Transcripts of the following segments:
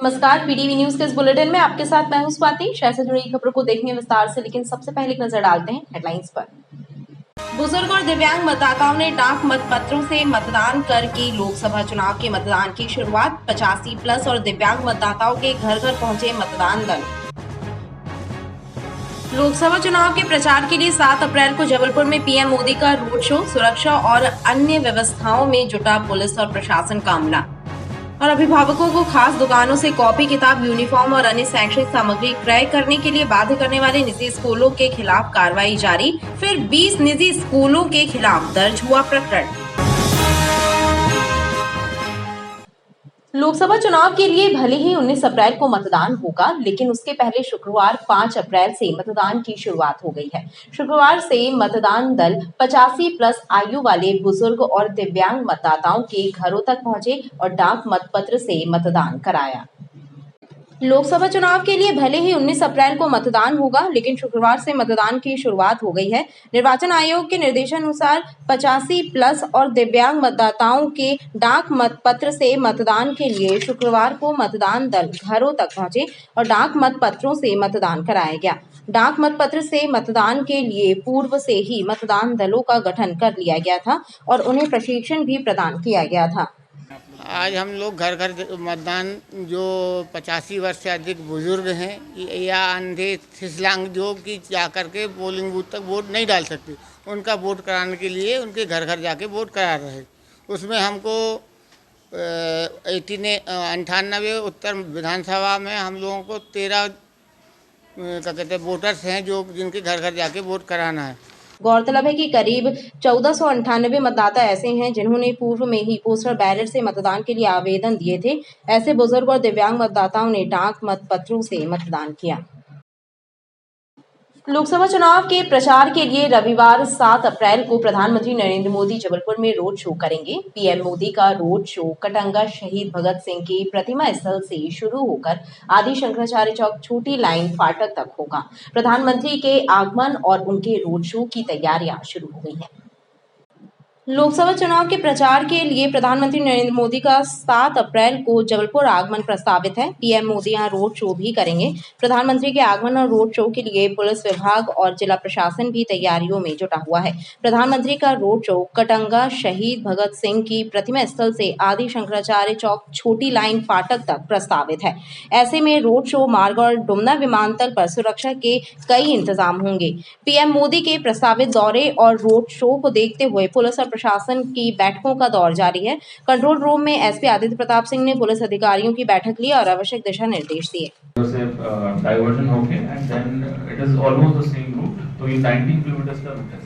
नमस्कार, PDV news के इस बुलेटिन में आपके साथ मैं हूं स्वाति। शहर से जुड़ी खबरों को देखेंगे विस्तार से, लेकिन सबसे पहले एक नजर डालते हैं हेडलाइंस पर। बुजुर्ग और दिव्यांग मतदाताओं ने डाक मत पत्रों से मतदान कर की लोकसभा चुनाव के मतदान की शुरुआत। 85+ और दिव्यांग मतदाताओं के घर घर पहुंचे मतदान दल। लोकसभा चुनाव के प्रचार के लिए 7 अप्रैल को जबलपुर में पीएम मोदी का रोड शो। सुरक्षा और अन्य व्यवस्थाओं में जुटा पुलिस और प्रशासन का अमला। और अभिभावकों को खास दुकानों से कॉपी किताब, यूनिफॉर्म और अन्य शैक्षणिक सामग्री क्रय करने के लिए बाध्य करने वाले निजी स्कूलों के खिलाफ कार्रवाई जारी। फिर 20 निजी स्कूलों के खिलाफ दर्ज हुआ प्रकरण। लोकसभा चुनाव के लिए भले ही 19 अप्रैल को मतदान होगा, लेकिन उसके पहले शुक्रवार 5 अप्रैल से मतदान की शुरुआत हो गई है। शुक्रवार से मतदान दल 85+ आयु वाले बुजुर्ग और दिव्यांग मतदाताओं के घरों तक पहुंचे और डाक मतपत्र से मतदान कराया। लोकसभा चुनाव के लिए भले ही 19 अप्रैल को मतदान होगा, लेकिन शुक्रवार से मतदान की शुरुआत हो गई है। निर्वाचन आयोग के निर्देशानुसार 85+ और दिव्यांग मतदाताओं के डाक मतपत्र से मतदान के लिए शुक्रवार को मतदान दल घरों तक पहुंचे और डाक मतपत्रों से मतदान कराया गया। डाक मतपत्र से मतदान के लिए पूर्व से ही मतदान दलों का गठन कर लिया गया था और उन्हें प्रशिक्षण भी प्रदान किया गया था। आज हम लोग घर घर मतदान, जो 85 वर्ष से अधिक बुजुर्ग हैं या अंधे फिसलांग जो कि जा कर के पोलिंग बूथ तक वोट नहीं डाल सकते, उनका वोट कराने के लिए उनके घर घर जाके वोट करा रहे हैं। उसमें हमको 98 उत्तर विधानसभा में हम लोगों को 13 क्या कहते हैं वोटर्स हैं जो जिनके घर घर जाके वोट कराना है। गौरतलब है कि करीब 1498 मतदाता ऐसे हैं जिन्होंने पूर्व में ही पोस्टल बैलेट से मतदान के लिए आवेदन दिए थे। ऐसे बुजुर्ग और दिव्यांग मतदाताओं ने डाक मतपत्रों से मतदान किया। लोकसभा चुनाव के प्रचार के लिए रविवार 7 अप्रैल को प्रधानमंत्री नरेंद्र मोदी जबलपुर में रोड शो करेंगे। पीएम मोदी का रोड शो कटंगा शहीद भगत सिंह की प्रतिमा स्थल से शुरू होकर आदि शंकराचार्य चौक छोटी लाइन फाटक तक होगा। प्रधानमंत्री के आगमन और उनके रोड शो की तैयारियां शुरू हो गई हैं। लोकसभा चुनाव के प्रचार के लिए प्रधानमंत्री नरेंद्र मोदी का 7 अप्रैल को जबलपुर आगमन प्रस्तावित है। पीएम मोदी यहाँ रोड शो भी करेंगे। प्रधानमंत्री के आगमन और रोड शो के लिए पुलिस विभाग और जिला प्रशासन भी तैयारियों में जुटा हुआ है। प्रधानमंत्री का रोड शो कटंगा शहीद भगत सिंह की प्रतिमा स्थल से आदि शंकराचार्य चौक छोटी लाइन फाटक तक प्रस्तावित है। ऐसे में रोड शो मार्ग और डुमना विमानतल पर सुरक्षा के कई इंतजाम होंगे। पीएम मोदी के प्रस्तावित दौरे और रोड शो को देखते हुए पुलिस और प्रशासन की बैठकों का दौर जारी है। कंट्रोल रूम में एसपी आदित्य प्रताप सिंह ने पुलिस अधिकारियों की बैठक ली और आवश्यक दिशा निर्देश दिए। डाइवर्जन हो गए and then it is almost the same route, तो ये 19 किलोमीटर का रूट है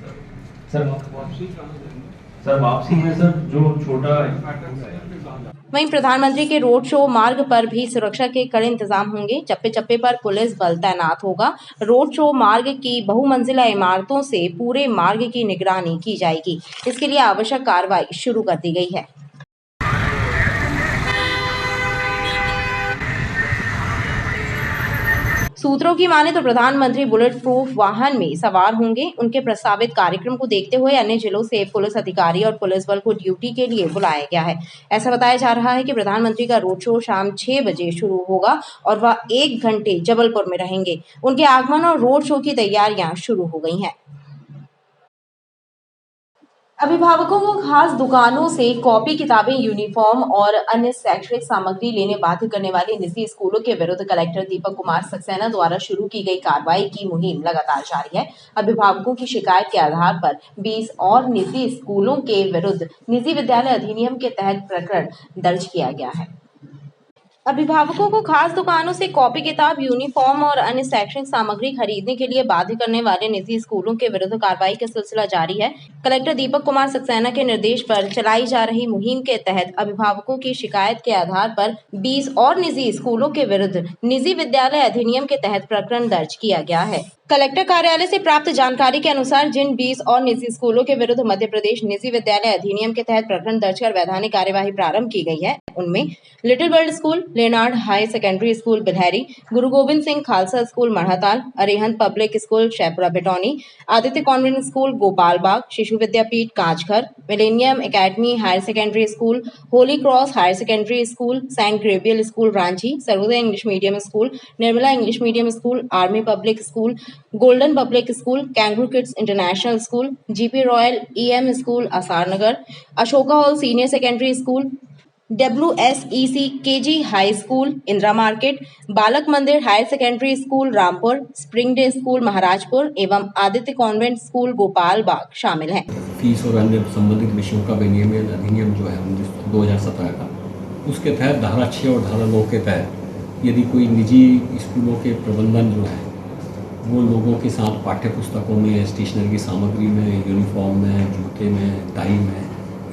सर वापसी में सर जो छोटा वहीं प्रधानमंत्री के रोड शो मार्ग पर भी सुरक्षा के कड़े इंतजाम होंगे। चप्पे चप्पे पर पुलिस बल तैनात होगा। रोड शो मार्ग की बहुमंजिला इमारतों से पूरे मार्ग की निगरानी की जाएगी। इसके लिए आवश्यक कार्रवाई शुरू कर दी गई है। सूत्रों की माने तो प्रधानमंत्री बुलेट प्रूफ वाहन में सवार होंगे। उनके प्रस्तावित कार्यक्रम को देखते हुए अन्य जिलों से पुलिस अधिकारी और पुलिस बल को ड्यूटी के लिए बुलाया गया है। ऐसा बताया जा रहा है कि प्रधानमंत्री का रोड शो शाम 6 बजे शुरू होगा और वह 1 घंटे जबलपुर में रहेंगे। उनके आगमन और रोड शो की तैयारियां शुरू हो गई हैं। अभिभावकों को खास दुकानों से कॉपी किताबें, यूनिफॉर्म और अन्य शैक्षणिक सामग्री लेने बाध्य करने वाले निजी स्कूलों के विरुद्ध कलेक्टर दीपक कुमार सक्सेना द्वारा शुरू की गई कार्रवाई की मुहिम लगातार जारी है। अभिभावकों की शिकायत के आधार पर 20 और निजी स्कूलों के विरुद्ध निजी विद्यालय अधिनियम के तहत प्रकरण दर्ज किया गया है। अभिभावकों को खास दुकानों से कॉपी किताब, यूनिफॉर्म और अन्य शैक्षणिक सामग्री खरीदने के लिए बाध्य करने वाले निजी स्कूलों के विरुद्ध कार्रवाई का सिलसिला जारी है। कलेक्टर दीपक कुमार सक्सेना के निर्देश पर चलाई जा रही मुहिम के तहत अभिभावकों की शिकायत के आधार पर 20 और निजी स्कूलों के विरुद्ध निजी विद्यालय अधिनियम के तहत प्रकरण दर्ज किया गया है। कलेक्टर कार्यालय से प्राप्त जानकारी के अनुसार जिन 20 और निजी स्कूलों के विरुद्ध मध्य प्रदेश निजी विद्यालय अधिनियम के तहत प्रकरण दर्ज कर वैधानिक कार्यवाही प्रारंभ की गई है, उनमें Little Bird school, Leonard high secondary school Bilhari, Guru Gobind Singh Khalsa school Madhatal, Arihant public school Shahpura Bhitauni, Aditya convent school Gopal Bagh, Shishu Vidyapeeth Kanchghar, Millennium Academy higher secondary school, Holy Cross higher secondary school, Saint Gabriel school Ranchi, Sarvodaya English medium school, Nirmala English medium school, army public school, golden public school, kangaroo kids international school, GP royal EM school Asar Nagar, Ashoka hall senior secondary school, WSEC KG high school Indira market, Balak Mandir higher secondary school Rampur, spring day school Maharajpur एवं Aditya convent school Gopal Bagh शामिल हैं। Fees और अन्य संबंधित विषयों का विनियमन अधिनियम जो है 2017 का, उसके तहत धारा 6 और धारा 9 के तहत यदि कोई निजी स्कूलों के प्रबंधन जो है वो लोगों के साथ पाठ्य पुस्तकों में, स्टेशनरी की सामग्री में, यूनिफॉर्म में, जूते में, टाई में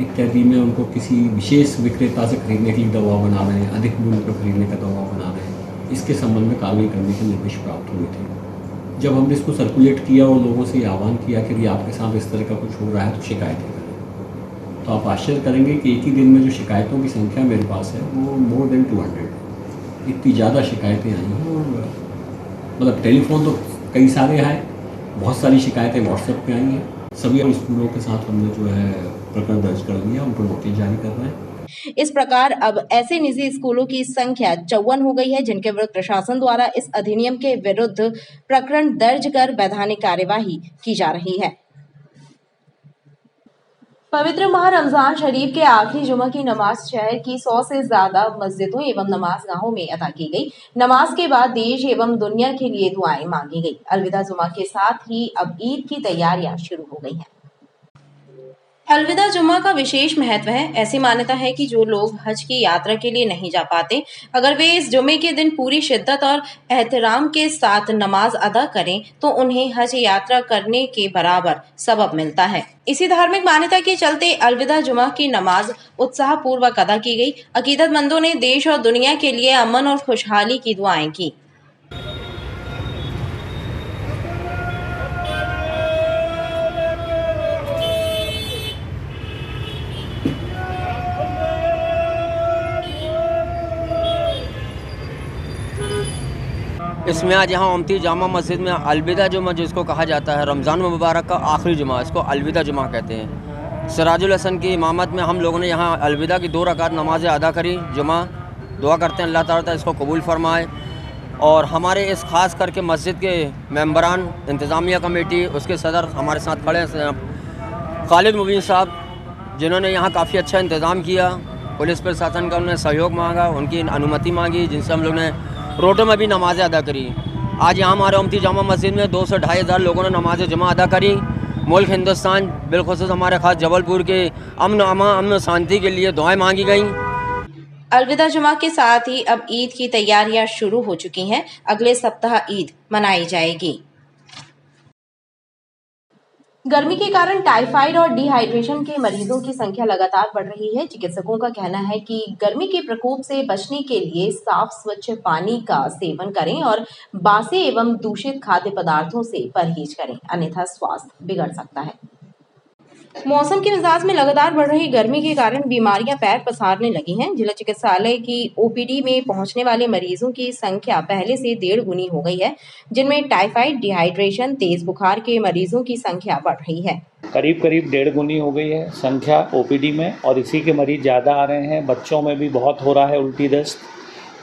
इत्यादि में उनको किसी विशेष विक्रेता से खरीदने के लिए दबाव बना रहे हैं, अधिक मूल्य पर खरीदने का दबाव बना रहे हैं, इसके संबंध में कार्रवाई करने के निर्देश प्राप्त हुए थे। जब हमने इसको सर्कुलेट किया और लोगों से आह्वान किया कि यदि आपके साथ इस तरह का कुछ हो रहा है तो शिकायतें करें, तो आप आश्चर्य करेंगे कि एक ही दिन में जो शिकायतों की संख्या मेरे पास है वो मोर देन 200, इतनी ज़्यादा शिकायतें आई हैं। और मतलब टेलीफोन तो कई सारे आए, बहुत सारी शिकायतें व्हाट्सएप पे आई हैं। सभी स्कूलों के साथ हमने जो है प्रकरण दर्ज कर लिया, उनको नोटिस जारी कर रहे हैं। इस प्रकार अब ऐसे निजी स्कूलों की संख्या 54 हो गई है जिनके विरुद्ध प्रशासन द्वारा इस अधिनियम के विरुद्ध प्रकरण दर्ज कर वैधानिक कार्यवाही की जा रही है। पवित्र माह रमजान शरीफ के आखिरी जुमा की नमाज शहर की 100 से ज्यादा मस्जिदों एवं नमाज गाहों में अदा की गई। नमाज के बाद देश एवं दुनिया के लिए दुआएं मांगी गई। अलविदा जुमा के साथ ही अब ईद की तैयारियां शुरू हो गई हैं। अलविदा जुम्मा का विशेष महत्व है। ऐसी मान्यता है कि जो लोग हज की यात्रा के लिए नहीं जा पाते, अगर वे इस जुम्मे के दिन पूरी शिद्दत और एहतराम के साथ नमाज अदा करें तो उन्हें हज यात्रा करने के बराबर सबब मिलता है। इसी धार्मिक मान्यता के चलते अलविदा जुम्मा की नमाज उत्साह पूर्वक अदा की गई। अकीदतमंदों ने देश और दुनिया के लिए अमन और खुशहाली की दुआएं की। इसमें आज यहाँ ओमती जामा मस्जिद में अलविदा जुमा जिसको कहा जाता है, रमज़ान मुबारक का आखिरी जुमा, इसको अलविदा जुमा कहते हैं। सिराजुल हसन की इमामत में हम लोगों ने यहाँ अलविदा की 2 रकात नमाज़ें अदा करी जुमा। दुआ करते हैं अल्लाह ताला इसको कबूल फरमाए। और हमारे इस ख़ास करके मस्जिद के मेंबरान, इंतज़ामिया कमेटी, उसके सदर हमारे साथ खड़े हैं खालिद मुबीन साहब, जिन्होंने यहाँ काफ़ी अच्छा इंतज़ाम किया। पुलिस प्रशासन का उन्होंने सहयोग मांगा, उनकी अनुमति मांगी, जिनसे हम लोग ने रोडों में भी नमाज़ें अदा करी। आज यहाँ हमारे ओमती जामा मस्जिद में 200 से 2,500 लोगों ने नमाज जुमा अदा करी। मुल्क हिंदुस्तान बिलखुसूस हमारे खास जबलपुर के अमन शांति के लिए दुआएं मांगी गई। अलविदा जुमा के साथ ही अब ईद की तैयारियां शुरू हो चुकी हैं। अगले सप्ताह ईद मनाई जाएगी। गर्मी के कारण टाइफाइड और डिहाइड्रेशन के मरीजों की संख्या लगातार बढ़ रही है। चिकित्सकों का कहना है कि गर्मी के प्रकोप से बचने के लिए साफ स्वच्छ पानी का सेवन करें और बासी एवं दूषित खाद्य पदार्थों से परहेज करें, अन्यथा स्वास्थ्य बिगड़ सकता है। मौसम के मिजाज में लगातार बढ़ रही गर्मी के कारण बीमारियां पैर पसारने लगी हैं। जिला चिकित्सालय की ओपीडी में पहुंचने वाले मरीजों की संख्या पहले से 1.5 गुनी हो गई है, जिनमें टाइफाइड, डिहाइड्रेशन, तेज बुखार के मरीजों की संख्या बढ़ रही है। करीब 1.5 गुनी हो गई है संख्या ओपीडी में, और इसी के मरीज ज़्यादा आ रहे हैं। बच्चों में भी बहुत हो रहा है, उल्टी दस्त,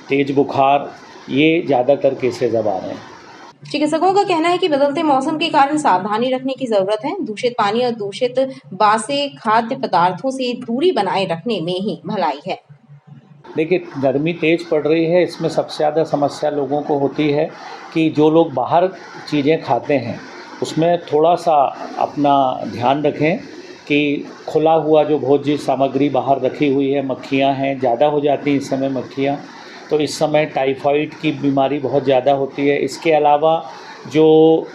तेज बुखार, ये ज़्यादातर केसेज अब आ रहे हैं। चिकित्सकों का कहना है कि बदलते मौसम के कारण सावधानी रखने की जरूरत है। दूषित पानी और दूषित बासे खाद्य पदार्थों से दूरी बनाए रखने में ही भलाई है। देखिए, गर्मी तेज पड़ रही है, इसमें सबसे ज़्यादा समस्या लोगों को होती है कि जो लोग बाहर चीज़ें खाते हैं उसमें थोड़ा सा अपना ध्यान रखें कि खुला हुआ जो भोज्य सामग्री बाहर रखी हुई है, मक्खियाँ हैं, ज़्यादा हो जाती हैं इस समय मक्खियाँ, तो इस समय टाइफाइड की बीमारी बहुत ज़्यादा होती है। इसके अलावा जो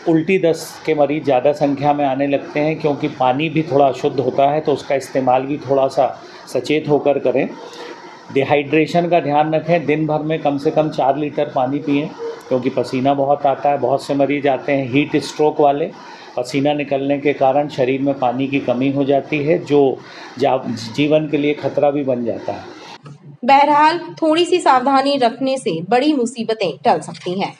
उल्टी दस्त के मरीज़ ज़्यादा संख्या में आने लगते हैं, क्योंकि पानी भी थोड़ा अशुद्ध होता है, तो उसका इस्तेमाल भी थोड़ा सा सचेत होकर करें। डिहाइड्रेशन का ध्यान रखें, दिन भर में कम से कम 4 लीटर पानी पिएं, क्योंकि पसीना बहुत आता है। बहुत से मरीज़ आते हैं हीट स्ट्रोक वाले, पसीना निकलने के कारण शरीर में पानी की कमी हो जाती है, जो जीवन के लिए खतरा भी बन जाता है। बहरहाल थोड़ी सी सावधानी रखने से बड़ी मुसीबतें टल सकती हैं।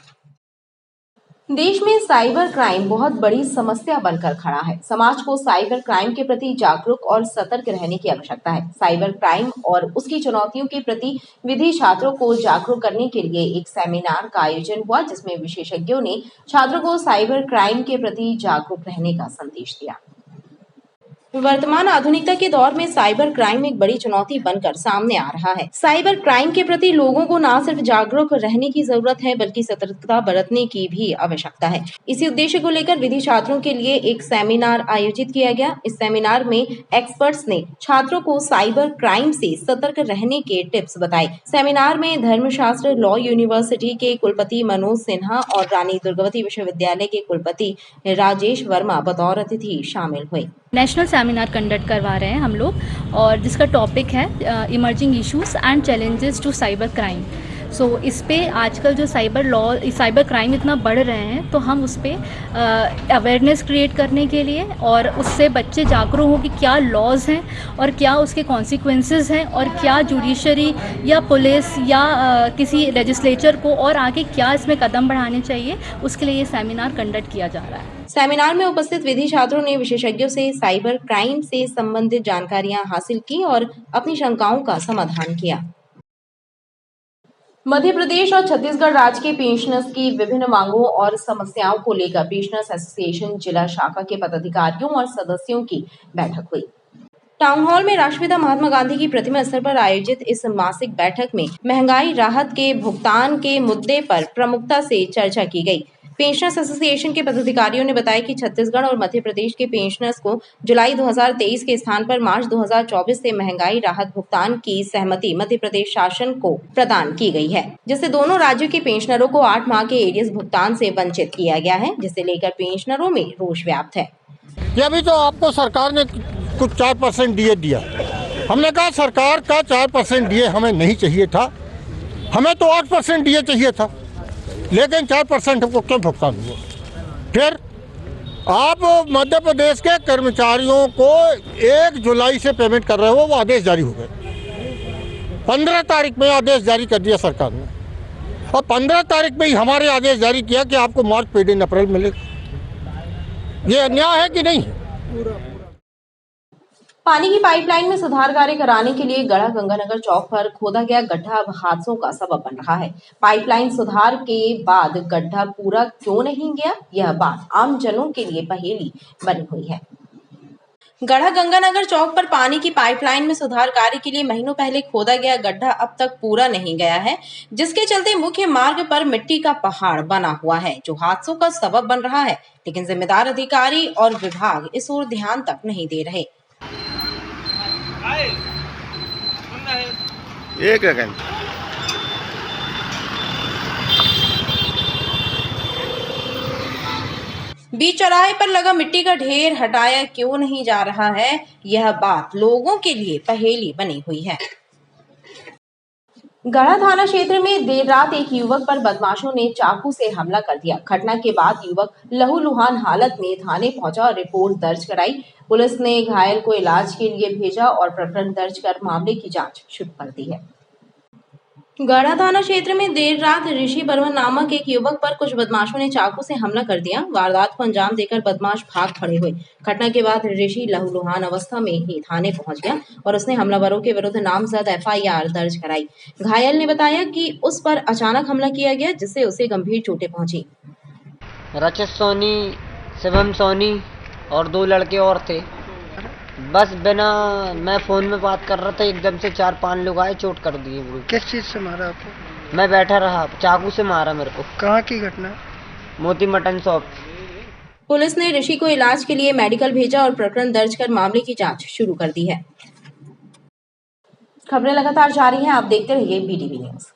देश में साइबर क्राइम बहुत बड़ी समस्या बनकर खड़ा है। समाज को साइबर क्राइम के प्रति जागरूक और सतर्क रहने की आवश्यकता है। साइबर क्राइम और उसकी चुनौतियों के प्रति विधि छात्रों को जागरूक करने के लिए एक सेमिनार का आयोजन हुआ, जिसमें विशेषज्ञों ने छात्रों को साइबर क्राइम के प्रति जागरूक रहने का संदेश दिया। वर्तमान आधुनिकता के दौर में साइबर क्राइम एक बड़ी चुनौती बनकर सामने आ रहा है। साइबर क्राइम के प्रति लोगों को न सिर्फ जागरूक रहने की जरूरत है, बल्कि सतर्कता बरतने की भी आवश्यकता है। इसी उद्देश्य को लेकर विधि छात्रों के लिए एक सेमिनार आयोजित किया गया। इस सेमिनार में एक्सपर्ट्स ने छात्रों को साइबर क्राइम से सतर्क रहने के टिप्स बताए। सेमिनार में धर्मशास्त्र लॉ यूनिवर्सिटी के कुलपति मनोज सिन्हा और रानी दुर्गावती विश्वविद्यालय के कुलपति राजेश वर्मा बतौर अतिथि शामिल हुए। नेशनल सेमिनार कंडक्ट करवा रहे हैं हम लोग, और जिसका टॉपिक है emerging issues and challenges to cyber crime. So इस पे आजकल जो साइबर क्राइम इतना बढ़ रहे हैं, तो हम उस पर अवेयरनेस क्रिएट करने के लिए और उससे बच्चे जागरूक हों कि क्या लॉज हैं और क्या उसके कॉन्सिक्वेंसेस हैं, और क्या जुडिशरी या पुलिस या किसी लेजिस्लेचर को और आगे क्या इसमें कदम बढ़ाने चाहिए, उसके लिए ये सेमिनार कंडक्ट किया जा रहा है। सेमिनार में उपस्थित विधि छात्रों ने विशेषज्ञों से साइबर क्राइम से संबंधित जानकारियां हासिल की और अपनी शंकाओं का समाधान किया। मध्य प्रदेश और छत्तीसगढ़ राज्य के पेंशनर्स की विभिन्न मांगों और समस्याओं को लेकर पेंशनर्स एसोसिएशन जिला शाखा के पदाधिकारियों और सदस्यों की बैठक हुई। टाउन हॉल में राष्ट्रपिता महात्मा गांधी की प्रतिमा स्थल पर आयोजित इस मासिक बैठक में महंगाई राहत के भुगतान के मुद्दे पर प्रमुखता से चर्चा की गई। पेंशनर्स एसोसिएशन के पदाधिकारियों ने बताया कि छत्तीसगढ़ और मध्य प्रदेश के पेंशनर्स को जुलाई 2023 के स्थान पर मार्च 2024 से महंगाई राहत भुगतान की सहमति मध्य प्रदेश शासन को प्रदान की गई है, जिससे दोनों राज्यों के पेंशनरों को 8 माह के एरियर्स भुगतान से वंचित किया गया है, जिसे लेकर पेंशनरों में रोष व्याप्त है। अभी तो आपको सरकार ने कुछ 4% डीए दिया। हमने कहा सरकार का 4% डीए हमें नहीं चाहिए था, हमें तो 8% डीए चाहिए था, लेकिन 4% हमको क्यों भुगतान हुआ? फिर आप मध्य प्रदेश के कर्मचारियों को 1 जुलाई से पेमेंट कर रहे हो, वो आदेश जारी हो गए। 15 तारीख में आदेश जारी कर दिया सरकार ने, और 15 तारीख में ही हमारे आदेश जारी किया कि आपको मार्च पेड इन अप्रैल मिलेगा। ये अन्याय है कि नहीं? पानी की पाइपलाइन में सुधार कार्य कराने के लिए गढ़ा गंगानगर चौक पर खोदा गया गड्ढा अब हादसों का सबब बन रहा है। पाइपलाइन सुधार के बाद गड्ढा पूरा क्यों नहीं गया, यह बात आम जनों के लिए पहेली बनी हुई है। गढ़ा गंगानगर चौक पर पानी की पाइपलाइन में सुधार कार्य के लिए महीनों पहले खोदा गया गड्ढा अब तक पूरा नहीं गया है, जिसके चलते मुख्य मार्ग पर मिट्टी का पहाड़ बना हुआ है, जो हादसों का सबब बन रहा है। लेकिन जिम्मेदार अधिकारी और विभाग इस ओर ध्यान तक नहीं दे रहे। एक सेकंड। बीच चौराहे पर लगा मिट्टी का ढेर हटाया क्यों नहीं जा रहा है, यह बात लोगों के लिए पहेली बनी हुई है। गढ़ा थाना क्षेत्र में देर रात एक युवक पर बदमाशों ने चाकू से हमला कर दिया। घटना के बाद युवक लहूलुहान हालत में थाने पहुंचा और रिपोर्ट दर्ज कराई। पुलिस ने घायल को इलाज के लिए भेजा और प्रकरण दर्ज कर मामले की जांच शुरू कर दी है। गढ़ा थाना क्षेत्र में देर रात ऋषि बर्मन नामक एक युवक पर कुछ बदमाशों ने चाकू से हमला कर दिया। वारदात को अंजाम देकर बदमाश भाग खड़े हुए। घटना के बाद ऋषि लहूलुहान अवस्था में ही थाने पहुंच गया और उसने हमलावरों के विरुद्ध नामजद एफआईआर दर्ज कराई। घायल ने बताया कि उस पर अचानक हमला किया गया, जिससे उसे गंभीर चोटें पहुंची। रचित सोनी, शिवम सोनी और 2 लड़के और थे। बस बिना मैं फोन में बात कर रहा था, एकदम से 4-5 लोग आए, चोट कर दिए। किस चीज से मारा आपको? मैं बैठा रहा, चाकू से मारा मेरे को। कहाँ की घटना? मोती मटन शॉप। पुलिस ने ऋषि को इलाज के लिए मेडिकल भेजा और प्रकरण दर्ज कर मामले की जांच शुरू कर दी है। खबरें लगातार जारी हैं, आप देखते रहिए BTV न्यूज।